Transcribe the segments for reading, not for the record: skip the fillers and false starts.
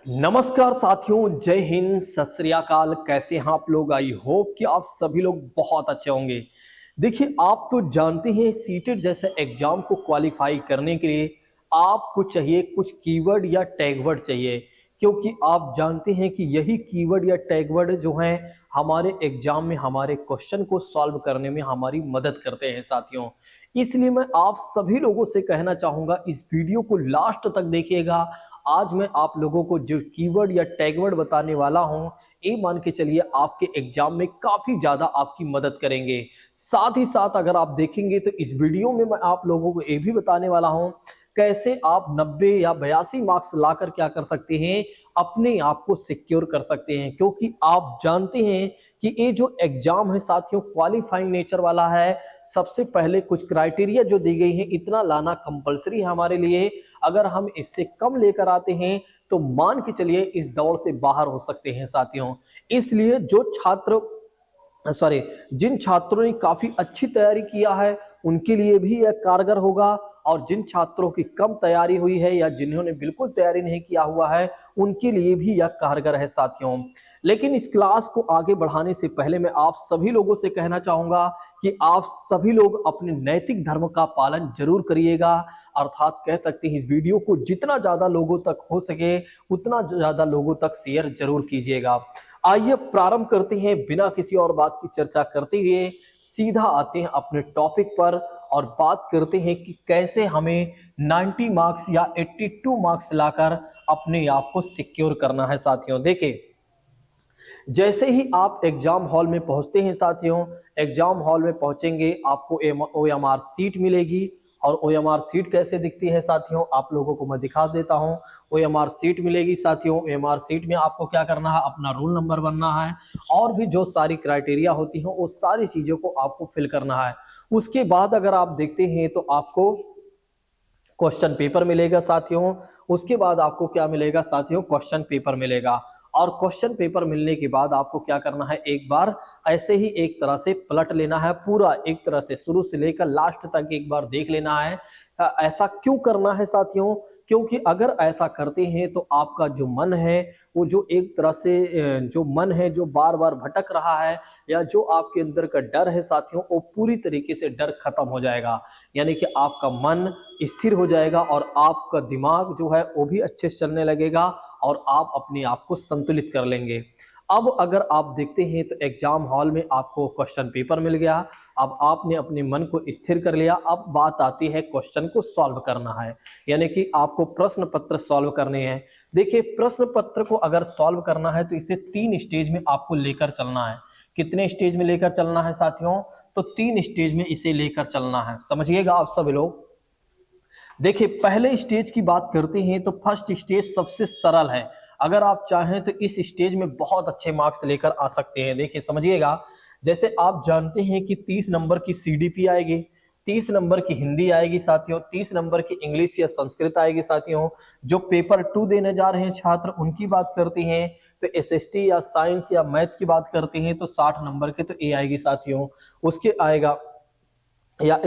नमस्कार साथियों, जय हिंद, सत श्री अकाल। कैसे हैं आप लोग? आई होप कि आप सभी लोग बहुत अच्छे होंगे। देखिए, आप तो जानते हैं सीटेट जैसे एग्जाम को क्वालिफाई करने के लिए आपको चाहिए कुछ कीवर्ड या टैगवर्ड चाहिए, क्योंकि आप जानते हैं कि यही कीवर्ड या टैगवर्ड जो हैं हमारे एग्जाम में हमारे क्वेश्चन को सॉल्व करने में हमारी मदद करते हैं साथियों। इसलिए मैं आप सभी लोगों से कहना चाहूंगा, इस वीडियो को लास्ट तक देखिएगा। आज मैं आप लोगों को जो कीवर्ड या टैगवर्ड बताने वाला हूं, ये मान के चलिए आपके एग्जाम में काफी ज्यादा आपकी मदद करेंगे। साथ ही साथ अगर आप देखेंगे तो इस वीडियो में मैं आप लोगों को ये भी बताने वाला हूं कैसे आप 90 या 82 मार्क्स लाकर क्या कर सकते हैं, अपने आप को सिक्योर कर सकते हैं। क्योंकि आप जानते हैं कि ये जो एग्जाम है साथियों क्वालिफाइंग नेचर वाला है। सबसे पहले कुछ क्राइटेरिया जो दी गई है, इतना लाना कंपलसरी है हमारे लिए। अगर हम इससे कम लेकर आते हैं तो मान के चलिए इस दौड़ से बाहर हो सकते हैं साथियों। इसलिए जिन छात्रों ने काफी अच्छी तैयारी किया है उनके लिए भी यह कारगर होगा, और जिन छात्रों की कम तैयारी हुई है या जिन्होंने बिल्कुल तैयारी नहीं किया हुआ है उनके लिए भी यह कारगर है साथियों। लेकिन इस क्लास को आगे बढ़ाने से पहले मैं आप सभी लोगों से कहना चाहूंगा कि आप सभी लोग अपने नैतिक धर्म का पालन जरूर करिएगा। अर्थात कह सकते हैं इस वीडियो को जितना ज्यादा लोगों तक हो सके उतना ज्यादा लोगों तक शेयर जरूर कीजिएगा। आइए प्रारंभ करते हैं, बिना किसी और बात की चर्चा करते हुए सीधा आते हैं अपने टॉपिक पर और बात करते हैं कि कैसे हमें 90 मार्क्स या 82 मार्क्स लाकर अपने आप को सिक्योर करना है साथियों। देखिए, जैसे ही आप एग्जाम हॉल में पहुंचते हैं साथियों, एग्जाम हॉल में पहुंचेंगे आपको OMR सीट मिलेगी। और OMR सीट कैसे दिखती है साथियों, आप लोगों को मैं दिखा देता हूं। OMR सीट मिलेगी साथियों। OMR सीट में आपको क्या करना है, अपना रोल नंबर बनना है और भी जो सारी क्राइटेरिया होती हैं वो सारी चीजों को आपको फिल करना है। उसके बाद अगर आप देखते हैं तो आपको क्वेश्चन पेपर मिलेगा साथियों। उसके बाद आपको क्या मिलेगा साथियों, क्वेश्चन पेपर मिलेगा। और क्वेश्चन पेपर मिलने के बाद आपको क्या करना है, एक बार ऐसे ही एक तरह से पलट लेना है, पूरा एक तरह से शुरू से लेकर लास्ट तक एक बार देख लेना है। ऐसा क्यों करना है साथियों, क्योंकि अगर ऐसा करते हैं तो आपका जो मन है वो जो एक तरह से जो मन है जो बार बार भटक रहा है या जो आपके अंदर का डर है साथियों, वो पूरी तरीके से डर खत्म हो जाएगा। यानी कि आपका मन स्थिर हो जाएगा और आपका दिमाग जो है वो भी अच्छे से चलने लगेगा और आप अपने आप को संतुलित कर लेंगे। अब अगर आप देखते हैं तो एग्जाम हॉल में आपको क्वेश्चन पेपर मिल गया। अब आपने अपने मन को स्थिर कर लिया। अब बात आती है क्वेश्चन को सॉल्व करना है, यानी कि आपको प्रश्न पत्र सॉल्व करने हैं। देखिए, प्रश्न पत्र को अगर सॉल्व करना है तो इसे 3 स्टेज में आपको लेकर चलना है। कितने स्टेज में लेकर चलना है साथियों, तो 3 स्टेज में इसे लेकर चलना है। समझिएगा आप सभी लोग। देखिए, पहले स्टेज की बात करते हैं तो फर्स्ट स्टेज सबसे सरल है। अगर आप चाहें तो इस स्टेज में बहुत अच्छे मार्क्स लेकर आ सकते हैं। देखिए समझिएगा, जैसे आप जानते हैं कि 30 नंबर की CDP आएगी, 30 नंबर की हिंदी आएगी साथियों, 30 नंबर की इंग्लिश या संस्कृत आएगी साथियों। जो पेपर 2 देने जा रहे हैं छात्र उनकी बात करते हैं तो SST या साइंस या मैथ की बात करते हैं तो 60 नंबर के तो ए आएगी साथियों। उसके आएगा या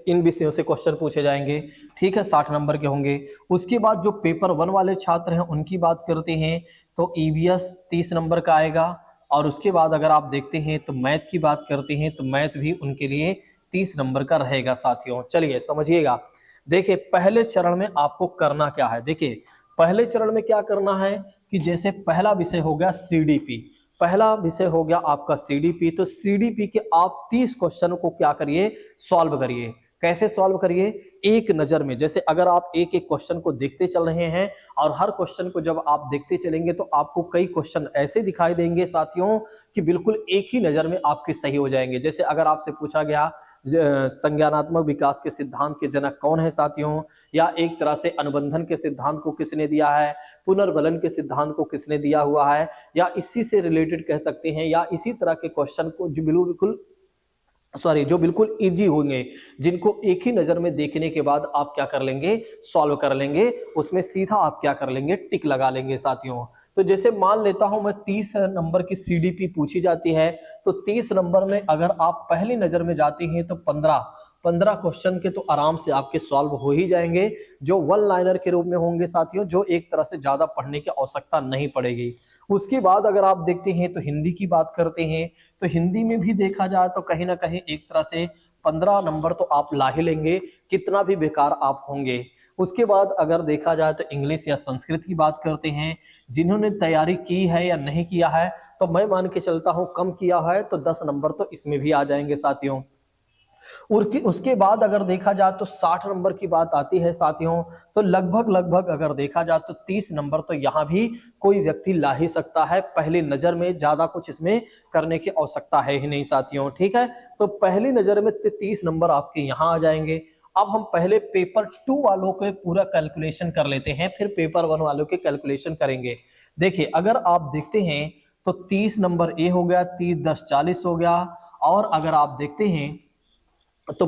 इन विषयों से क्वेश्चन पूछे जाएंगे, ठीक है, 60 नंबर के होंगे। उसके बाद जो पेपर 1 वाले छात्र हैं उनकी बात करते हैं तो EVS 30 नंबर का आएगा। और उसके बाद अगर आप देखते हैं तो मैथ की बात करते हैं तो मैथ भी उनके लिए 30 नंबर का रहेगा साथियों। चलिए समझिएगा। देखिए, पहले चरण में आपको करना क्या है। देखिए, पहले चरण में क्या करना है कि जैसे पहला विषय हो गया CDP, पहला विषय हो गया आपका CDP। तो CDP के आप 30 क्वेश्चन को क्या करिए, सॉल्व करिए। कैसे सॉल्व करिए, एक नजर में। जैसे अगर आप एक एक क्वेश्चन को देखते चल रहे हैं और हर क्वेश्चन को जब आप देखते चलेंगे तो आपको कई क्वेश्चन ऐसे दिखाई देंगे साथियों कि बिल्कुल एक ही नजर में आपके सही हो जाएंगे। जैसे अगर आपसे पूछा गया संज्ञानात्मक विकास के सिद्धांत के जनक कौन है साथियों, या एक तरह से अनुबंधन के सिद्धांत को किसने दिया है, पुनर्बलन के सिद्धांत को किसने दिया हुआ है, या इसी से रिलेटेड कह सकते हैं, या इसी तरह के क्वेश्चन को जो बिल्कुल इजी होंगे, जिनको एक ही नजर में देखने के बाद आप क्या कर लेंगे, सॉल्व कर लेंगे, उसमें सीधा आप क्या कर लेंगे, टिक लगा लेंगे साथियों। तो जैसे मान लेता हूं मैं 30 नंबर की CDP पूछी जाती है तो 30 नंबर में अगर आप पहली नजर में जाते हैं तो 15 15 क्वेश्चन के तो आराम से आपके सॉल्व हो ही जाएंगे, जो वन लाइनर के रूप में होंगे साथियों, जो एक तरह से ज्यादा पढ़ने की आवश्यकता नहीं पड़ेगी। उसके बाद अगर आप देखते हैं तो हिंदी की बात करते हैं, तो हिंदी में भी देखा जाए तो कहीं ना कहीं एक तरह से 15 नंबर तो आप ला ही लेंगे, कितना भी बेकार आप होंगे। उसके बाद अगर देखा जाए तो इंग्लिश या संस्कृत की बात करते हैं, जिन्होंने तैयारी की है या नहीं किया है, तो मैं मान के चलता हूं कम किया है तो 10 नंबर तो इसमें भी आ जाएंगे साथियों। उसके बाद अगर देखा जाए तो 60 नंबर की बात आती है साथियों, तो लगभग लगभग अगर देखा जाए तो 30 नंबर तो यहाँ भी कोई व्यक्ति ला ही सकता है। पहली नजर में ज्यादा कुछ इसमें करने की आवश्यकता है ही नहीं साथियों, ठीक है। तो पहली नजर में 30 नंबर आपके यहाँ आ जाएंगे। अब हम पहले पेपर 2 वालों के पूरा कैलकुलेशन कर लेते हैं, फिर पेपर 1 वालों के कैलकुलेशन करेंगे। देखिए अगर आप देखते हैं तो 30 नंबर ए हो गया, 30 10 40 हो गया, और अगर आप देखते हैं तो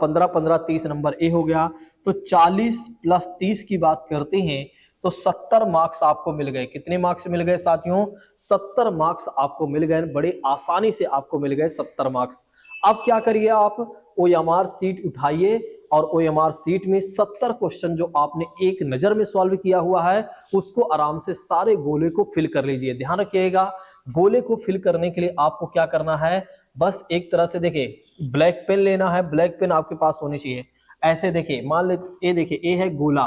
15 15 30 नंबर ए हो गया, तो 40 प्लस 30 की बात करते हैं तो 70 मार्क्स आपको मिल गए। कितने मार्क्स मिल गए साथियों? 70 मार्क्स आपको मिल गए, बड़ी आसानी से आपको मिल गए 70 मार्क्स। अब क्या करिए, आप OMR सीट उठाइए और OMR सीट में 70 क्वेश्चन जो आपने एक नजर में सॉल्व किया हुआ है, उसको आराम से सारे गोले को फिल कर लीजिए। ध्यान रखिएगा, गोले को फिल करने के लिए आपको क्या करना है, बस एक तरह से देखिए ब्लैक पेन लेना है, ब्लैक पेन आपके पास होनी चाहिए। ऐसे देखिए, मान ले ये देखिए ए है गोला,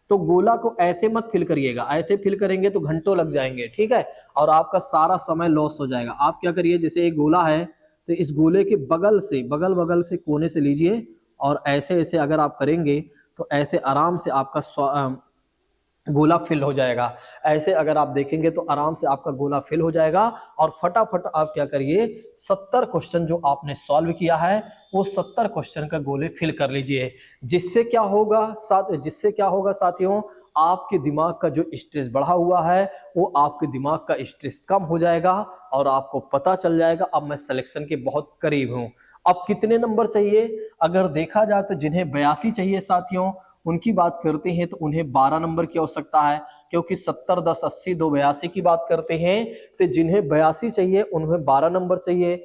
तो गोला को ऐसे मत फिल करिएगा, ऐसे फिल करेंगे तो घंटों लग जाएंगे, ठीक है, और आपका सारा समय लॉस हो जाएगा। आप क्या करिए, जैसे एक गोला है तो इस गोले के बगल से बगल से कोने से लीजिए, और ऐसे ऐसे अगर आप करेंगे तो ऐसे आराम से आपका गोला फिल हो जाएगा। ऐसे अगर आप देखेंगे तो आराम से आपका गोला फिल हो जाएगा, और फटाफट आप क्या करिए, 70 क्वेश्चन जो आपने सॉल्व किया है वो 70 क्वेश्चन का गोले फिल कर लीजिए। जिससे क्या होगा साथियों, आपके दिमाग का जो स्ट्रेस बढ़ा हुआ है वो आपके दिमाग का स्ट्रेस कम हो जाएगा, और आपको पता चल जाएगा अब मैं सिलेक्शन के बहुत करीब हूं। अब कितने नंबर चाहिए, अगर देखा जाए तो जिन्हें 82 चाहिए साथियों, उनकी बात करते हैं तो उन्हें 12 नंबर की आवश्यकता है, क्योंकि 70 10 80 2 82 की बात करते हैं, तो जिन्हें 82 चाहिए उन्हें 12 नंबर चाहिए,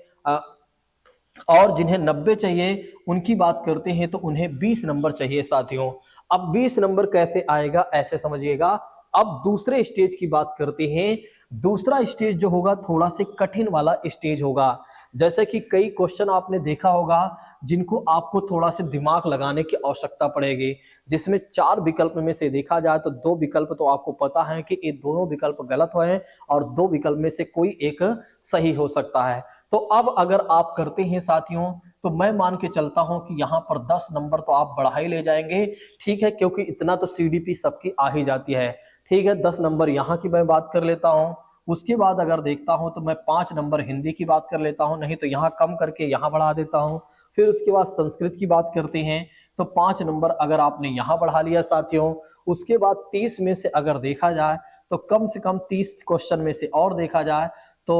और जिन्हें 90 चाहिए उनकी बात करते हैं तो उन्हें 20 नंबर चाहिए साथियों। अब 20 नंबर कैसे आएगा, ऐसे समझिएगा। अब दूसरे स्टेज की बात करते हैं। दूसरा स्टेज जो होगा थोड़ा से कठिन वाला स्टेज होगा, जैसे कि कई क्वेश्चन आपने देखा होगा जिनको आपको थोड़ा से दिमाग लगाने की आवश्यकता पड़ेगी, जिसमें 4 विकल्प में से देखा जाए तो 2 विकल्प तो आपको पता है कि ये दोनों विकल्प गलत हैं, और 2 विकल्प में से कोई एक सही हो सकता है। तो अब अगर आप करते हैं साथियों, तो मैं मान के चलता हूं कि यहाँ पर 10 नंबर तो आप बढ़ा ही ले जाएंगे, ठीक है, क्योंकि इतना तो CDP सबकी आ ही जाती है, ठीक है। 10 नंबर यहाँ की मैं बात कर लेता हूँ। उसके बाद अगर देखता हूं तो मैं 5 नंबर हिंदी की बात कर लेता हूं, नहीं तो यहाँ कम करके यहाँ बढ़ा देता हूं। फिर उसके बाद संस्कृत की बात करते हैं, तो 5 नंबर अगर आपने यहाँ बढ़ा लिया साथियों। उसके बाद 30 में से अगर देखा जाए तो कम से कम 30 क्वेश्चन में से और देखा जाए तो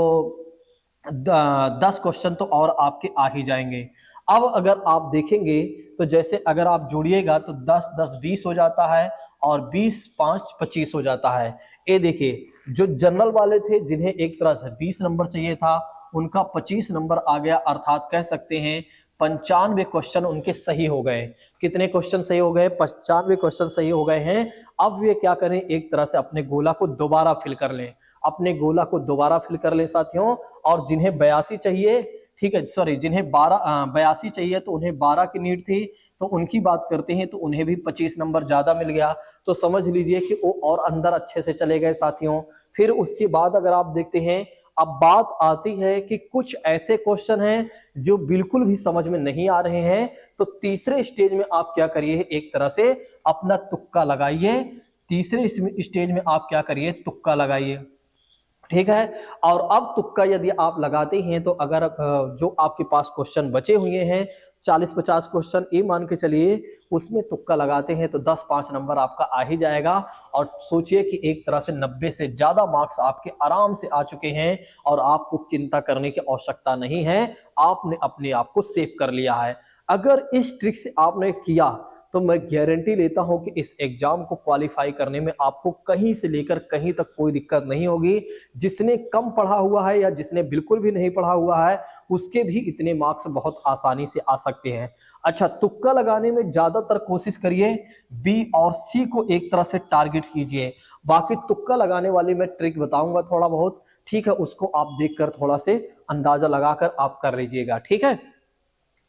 10 क्वेश्चन तो और आपके आ ही जाएंगे। अब अगर आप देखेंगे तो जैसे अगर आप जोड़िएगा तो 10 10 20 हो जाता है, और 20 5 25 हो जाता है। ये देखिए, जो जनरल वाले थे जिन्हें एक तरह से 20 नंबर चाहिए था, उनका 25 नंबर आ गया, अर्थात कह सकते हैं 95 क्वेश्चन उनके सही हो गए। कितने क्वेश्चन सही हो गए? 95 क्वेश्चन सही हो गए हैं। अब वे क्या करें, एक तरह से अपने गोला को दोबारा फिल कर लें, अपने गोला को दोबारा फिल कर लें साथियों। और जिन्हें 82 चाहिए, ठीक है, सॉरी, जिन्हें 82 चाहिए तो उन्हें 12 की नीड थी, तो उनकी बात करते हैं तो उन्हें भी 25 नंबर ज्यादा मिल गया, तो समझ लीजिए कि वो और अंदर अच्छे से चले गए साथियों। फिर उसके बाद अगर आप देखते हैं, अब बात आती है कि कुछ ऐसे क्वेश्चन हैं जो बिल्कुल भी समझ में नहीं आ रहे हैं, तो तीसरे स्टेज में आप क्या करिए, एक तरह से अपना तुक्का लगाइए। तीसरे स्टेज में आप क्या करिए, तुक्का लगाइए, ठीक है। और अब तुक्का यदि आप लगाते हैं तो अगर जो आपके पास क्वेश्चन बचे हुए हैं 40-50 क्वेश्चन, ये मान के चलिए, उसमें तुक्का लगाते हैं तो 10-5 नंबर आपका आ ही जाएगा। और सोचिए कि एक तरह से 90 से ज्यादा मार्क्स आपके आराम से आ चुके हैं, और आपको चिंता करने की आवश्यकता नहीं है, आपने अपने आप को सेव कर लिया है। अगर इस ट्रिक से आपने किया तो मैं गारंटी लेता हूं कि इस एग्जाम को क्वालिफाई करने में आपको कहीं से लेकर कहीं तक कोई दिक्कत नहीं होगी। जिसने कम पढ़ा हुआ है या जिसने बिल्कुल भी नहीं पढ़ा हुआ है उसके भी इतने मार्क्स बहुत आसानी से आ सकते हैं। अच्छा, तुक्का लगाने में ज्यादातर कोशिश करिए बी और सी को एक तरह से टारगेट कीजिए। बाकी तुक्का लगाने वाली मैं ट्रिक बताऊंगा थोड़ा बहुत, ठीक है, उसको आप देखकर थोड़ा से अंदाजा लगाकर आप कर लीजिएगा, ठीक है।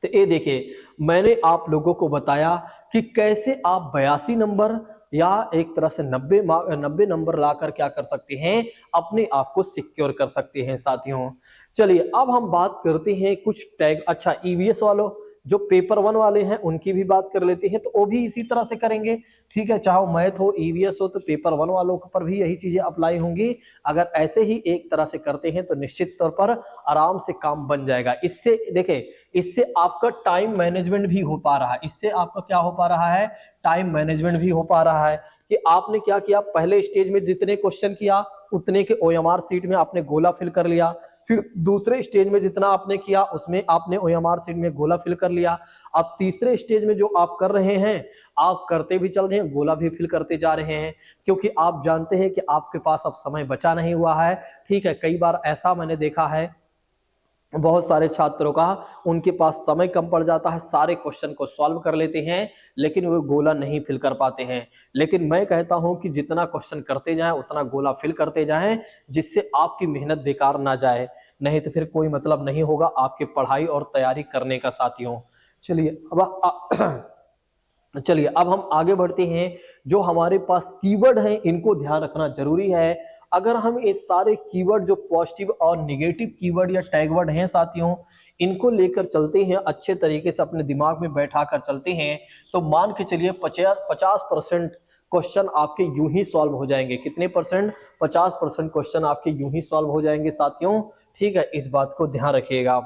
तो ये देखिए, मैंने आप लोगों को बताया कि कैसे आप 82 नंबर या एक तरह से 90 नंबर लाकर क्या कर सकते हैं, अपने आप को सिक्योर कर सकते हैं साथियों। चलिए अब हम बात करते हैं कुछ टैग। अच्छा, ईवीएस वालों जो पेपर 1 वाले हैं उनकी भी बात कर लेते हैं, तो वो भी इसी तरह से करेंगे, ठीक है। चाहे मैथ हो, ईवीएस हो, तो पेपर 1 वालों पर भी यही चीजें अप्लाई होंगी। अगर ऐसे ही एक तरह से करते हैं तो निश्चित तौर पर आराम से काम बन जाएगा। इससे देखिए, इससे आपका टाइम मैनेजमेंट भी हो पा रहा है। इससे आपका क्या हो पा रहा है, टाइम मैनेजमेंट भी हो पा रहा है कि आपने क्या किया, पहले स्टेज में जितने क्वेश्चन किया उतने के ओएमआर सीट में आपने गोला फिल कर लिया। फिर दूसरे स्टेज में जितना आपने किया उसमें आपने ओएमआर सीट में गोला फिल कर लिया। अब तीसरे स्टेज में जो आप कर रहे हैं, आप करते भी चल रहे हैं, गोला भी फिल करते जा रहे हैं, क्योंकि आप जानते हैं कि आपके पास अब समय बचा नहीं हुआ है, ठीक है। कई बार ऐसा मैंने देखा है बहुत सारे छात्रों का, उनके पास समय कम पड़ जाता है, सारे क्वेश्चन को सॉल्व कर लेते हैं लेकिन वो गोला नहीं फिल कर पाते हैं। लेकिन मैं कहता हूं कि जितना क्वेश्चन करते जाएं उतना गोला फिल करते जाएं, जिससे आपकी मेहनत बेकार ना जाए, नहीं तो फिर कोई मतलब नहीं होगा आपकी पढ़ाई और तैयारी करने का साथियों। चलिए चलिए अब हम आगे बढ़ते हैं। जो हमारे पास कीवर्ड हैं इनको ध्यान रखना जरूरी है। अगर हम ये सारे कीवर्ड जो पॉजिटिव और निगेटिव कीवर्ड या टैगवर्ड हैं साथियों, इनको लेकर चलते हैं, अच्छे तरीके से अपने दिमाग में बैठा कर चलते हैं, तो मान के चलिए 50% क्वेश्चन आपके यूं ही सॉल्व हो जाएंगे। कितने परसेंट, 50% क्वेश्चन आपके यूं ही सॉल्व हो जाएंगे साथियों, ठीक है। इस बात को ध्यान रखिएगा।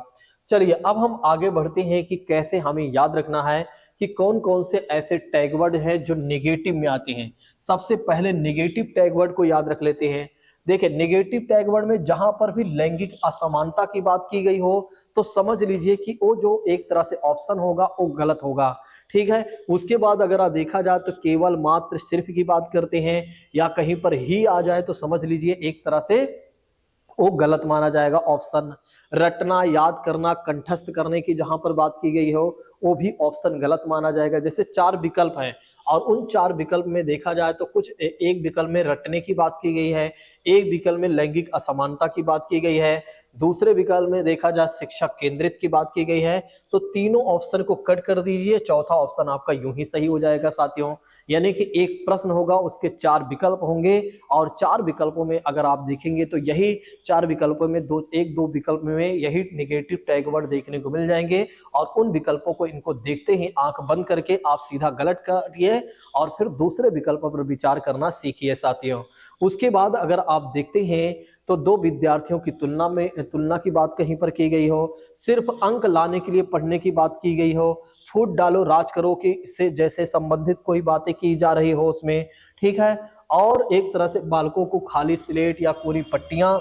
चलिए अब हम आगे बढ़ते हैं कि कैसे हमें याद रखना है कि कौन कौन से ऐसे टैगवर्ड हैं जो नेगेटिव में आते हैं। सबसे पहले नेगेटिव टैगवर्ड को याद रख लेते हैं। देखिए, नेगेटिव टैगवर्ड में जहां पर भी लैंगिक असमानता की बात की गई हो तो समझ लीजिए कि वो जो एक तरह से ऑप्शन होगा वो गलत होगा, ठीक है। उसके बाद अगर आप देखा जाए तो केवल मात्र सिर्फ की बात करते हैं या कहीं पर ही आ जाए तो समझ लीजिए एक तरह से वो गलत माना जाएगा ऑप्शन। रटना, याद करना, कंठस्थ करने की जहां पर बात की गई हो वो भी ऑप्शन गलत माना जाएगा। जैसे 4 विकल्प हैं और उन 4 विकल्प में देखा जाए तो कुछ एक विकल्प में रटने की बात की गई है, एक विकल्प में लैंगिक असमानता की बात की गई है, दूसरे विकल्प में देखा जाए शिक्षक केंद्रित की बात की गई है। तो तीनों ऑप्शन को कट कर दीजिए, चौथा ऑप्शन आपका यूं ही सही हो जाएगा साथियों। यानी कि एक प्रश्न होगा, उसके 4 विकल्प होंगे और 4 विकल्पों में अगर आप देखेंगे तो यही 4 विकल्पों में एक दो विकल्प में यही नेगेटिव टैगवर्ड देखने को मिल जाएंगे। और उन विकल्पों को इनको देखते ही आंख बंद करके आप सीधा गलत करिए और फिर दूसरे विकल्प पर विचार करना सीखिए साथियों। उसके बाद अगर आप देखते हैं तो 2 विद्यार्थियों की तुलना की बात कहीं पर की गई हो, सिर्फ अंक लाने के लिए पढ़ने की बात की गई हो, फूट डालो राज करो कि इससे जैसे संबंधित कोई बातें की जा रही हो उसमें, ठीक है। और एक तरह से बालकों को खाली स्लेट या पूरी पट्टियां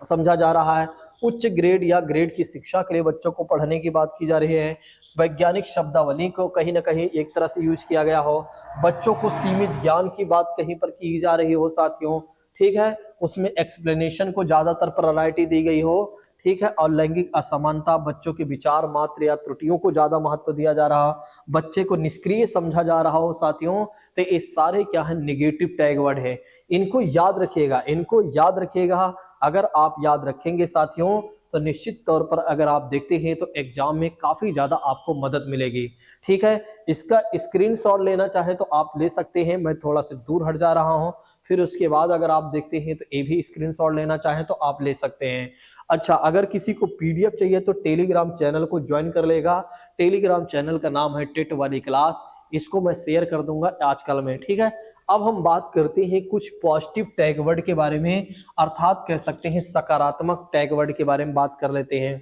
समझा जा रहा है, उच्च ग्रेड या ग्रेड की शिक्षा के लिए बच्चों को पढ़ने की बात की जा रही है, वैज्ञानिक शब्दावली को कहीं ना कहीं एक तरह से यूज किया गया हो, बच्चों को सीमित ज्ञान की बात कहीं पर की जा रही हो साथियों, ठीक है। उसमें एक्सप्लेनेशन को ज्यादातर प्रायोरिटी दी गई हो, ठीक है। और लैंगिक असमानता, बच्चों के विचार मात्र या त्रुटियों को ज्यादा महत्व दिया जा रहा, बच्चे को निष्क्रिय समझा जा रहा हो साथियों, तो ये सारे क्या है, निगेटिव टैगवर्ड है। इनको याद रखिएगा, इनको याद रखिएगा। अगर आप याद रखेंगे साथियों तो निश्चित तौर पर अगर आप देखते हैं तो एग्जाम में काफी ज्यादा आपको मदद मिलेगी, ठीक है। इसका स्क्रीनशॉट लेना चाहे तो आप ले सकते हैं, मैं थोड़ा सा दूर हट जा रहा हूं। फिर उसके बाद अगर आप देखते हैं तो ये भी स्क्रीनशॉट लेना चाहें तो आप ले सकते हैं। अच्छा, अगर किसी को पीडीएफ चाहिए तो टेलीग्राम चैनल को ज्वाइन कर लेगा। टेलीग्राम चैनल का नाम है टेट वाली क्लास, इसको मैं शेयर कर दूंगा आजकल में, ठीक है। अब हम बात करते हैं कुछ पॉजिटिव टैगवर्ड के बारे में, अर्थात कह सकते हैं सकारात्मक टैगवर्ड के बारे में बात कर लेते हैं।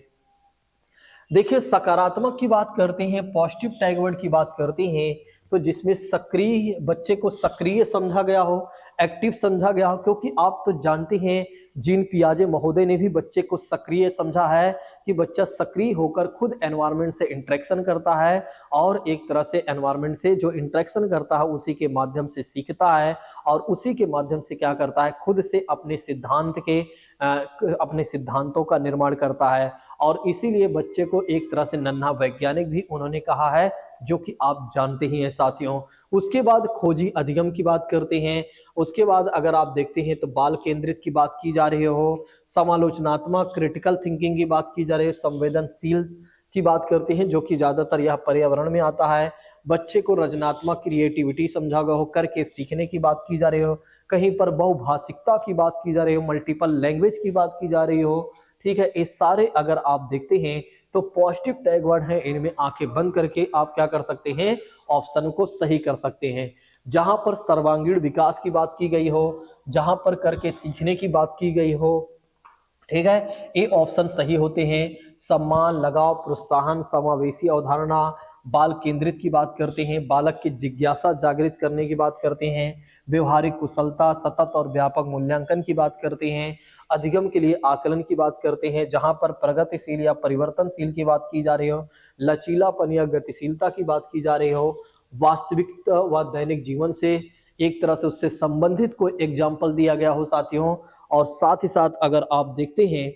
देखिए, सकारात्मक की बात करते हैं, पॉजिटिव टैगवर्ड की बात करते हैं तो जिसमें सक्रिय बच्चे को सक्रिय समझा गया हो, एक्टिव समझा गया हो, क्योंकि आप तो जानते हैं जीन पियाजे महोदय ने भी बच्चे को सक्रिय समझा है कि बच्चा सक्रिय होकर खुद एनवायरनमेंट से इंटरेक्शन करता है और एक तरह से एनवायरनमेंट से जो इंटरेक्शन करता है उसी के माध्यम से सीखता है और उसी के माध्यम से क्या करता है, खुद से अपने सिद्धांतों का निर्माण करता है। और इसीलिए बच्चे को एक तरह से नन्हा वैज्ञानिक भी उन्होंने कहा है, जो कि आप जानते ही हैं साथियों। उसके बाद खोजी अधिगम की बात करते हैं। उसके बाद अगर आप देखते हैं तो बाल केंद्रित की बात की जा रही हो, समालोचनात्मक क्रिटिकल थिंकिंग की बात की जा रही है, संवेदनशील की बात करते हैं, जो कि ज्यादातर यह पर्यावरण में आता है। बच्चे को रचनात्मक क्रिएटिविटी समझा गया हो, करके सीखने की बात की जा रही हो, कहीं पर बहुभाषिकता की बात की जा रही हो, मल्टीपल लैंग्वेज की बात की जा रही हो। ठीक है, ये सारे अगर आप देखते हैं तो पॉजिटिव टैग वर्ड है, इनमें आंखें बंद करके आप क्या कर सकते हैं, ऑप्शन को सही कर सकते हैं। जहां पर सर्वांगीण विकास की बात की गई हो, जहां पर करके सीखने की बात की गई हो, ठीक है, ये ऑप्शन सही होते हैं। सम्मान, लगाव, प्रोत्साहन, समावेशी अवधारणा, बाल केंद्रित की बात करते हैं, बालक की जिज्ञासा जागृत करने की बात करते हैं, व्यवहारिक कुशलता, सतत और व्यापक मूल्यांकन की बात करते हैं, अधिगम के लिए आकलन की बात करते हैं, जहां पर प्रगतिशील या परिवर्तनशील की बात की जा रही हो, लचीलापन या गतिशीलता की बात की जा रही हो, वास्तविक व दैनिक जीवन से एक तरह से उससे संबंधित कोई एग्जाम्पल दिया गया हो साथियों। और साथ ही साथ अगर आप देखते हैं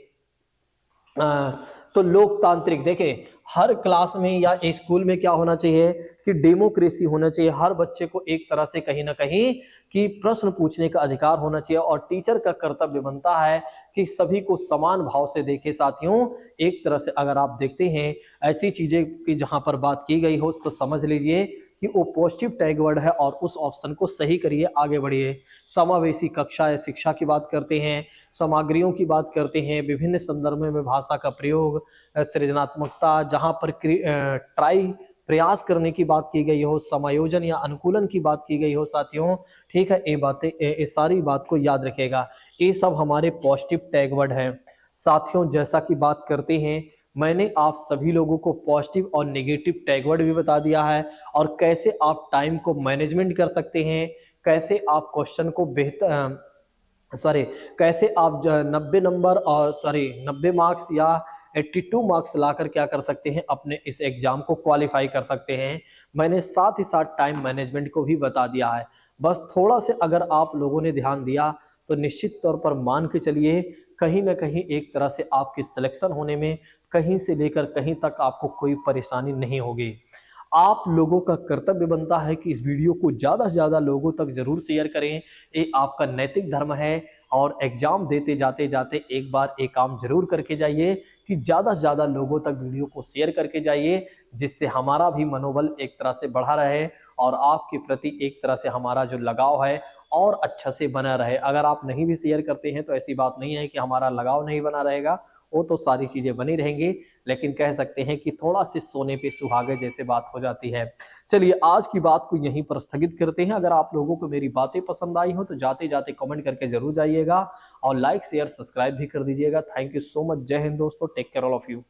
तो लोकतांत्रिक, देखें हर क्लास में या स्कूल में क्या होना चाहिए कि डेमोक्रेसी होना चाहिए। हर बच्चे को एक तरह से कहीं ना कहीं कि प्रश्न पूछने का अधिकार होना चाहिए और टीचर का कर्तव्य बनता है कि सभी को समान भाव से देखे साथियों। एक तरह से अगर आप देखते हैं ऐसी चीजें की जहां पर बात की गई हो तो समझ लीजिए कि वो पॉजिटिव टैग वर्ड है और उस ऑप्शन को सही करिए, आगे बढ़िए। समावेशी कक्षा या शिक्षा की बात करते हैं, सामग्रियों की बात करते हैं, विभिन्न संदर्भों में भाषा का प्रयोग, सृजनात्मकता, जहां पर ट्राई प्रयास करने की बात की गई हो, समायोजन या अनुकूलन की बात की गई हो साथियों। ठीक है, ये बातें, ये सारी बात को याद रखेगा। ये सब हमारे पॉजिटिव टैग वर्ड हैं साथियों। जैसा कि बात करते हैं, मैंने आप सभी लोगों को पॉजिटिव और नेगेटिव टैग वर्ड भी बता दिया है और कैसे आप टाइम को मैनेजमेंट कर सकते हैं, कैसे आप क्वेश्चन को कैसे आप 90 मार्क्स या 82 मार्क्स लाकर क्या कर सकते हैं, अपने इस एग्जाम को क्वालिफाई कर सकते हैं। मैंने साथ ही साथ टाइम मैनेजमेंट को भी बता दिया है। बस थोड़ा से अगर आप लोगों ने ध्यान दिया तो निश्चित तौर पर मान के चलिए कहीं ना कहीं एक तरह से आपकी सिलेक्शन होने में कहीं से लेकर कहीं तक आपको कोई परेशानी नहीं होगी। आप लोगों का कर्तव्य बनता है कि इस वीडियो को ज़्यादा से ज़्यादा लोगों तक जरूर शेयर करें, ये आपका नैतिक धर्म है। और एग्जाम देते जाते जाते एक बार एक काम जरूर करके जाइए कि ज़्यादा से ज़्यादा लोगों तक वीडियो को शेयर करके जाइए, जिससे हमारा भी मनोबल एक तरह से बढ़ा रहे और आपके प्रति एक तरह से हमारा जो लगाव है और अच्छा से बना रहे। अगर आप नहीं भी शेयर करते हैं तो ऐसी बात नहीं है कि हमारा लगाव नहीं बना रहेगा, वो तो सारी चीज़ें बनी रहेंगी, लेकिन कह सकते हैं कि थोड़ा सी सोने पे सुहागे जैसे बात हो जाती है। चलिए आज की बात को यहीं पर स्थगित करते हैं। अगर आप लोगों को मेरी बातें पसंद आई हो तो जाते जाते कमेंट करके जरूर जाइएगा और लाइक शेयर सब्सक्राइब भी कर दीजिएगा। Thank you so much. जय हिंद दोस्तों, take care all of you.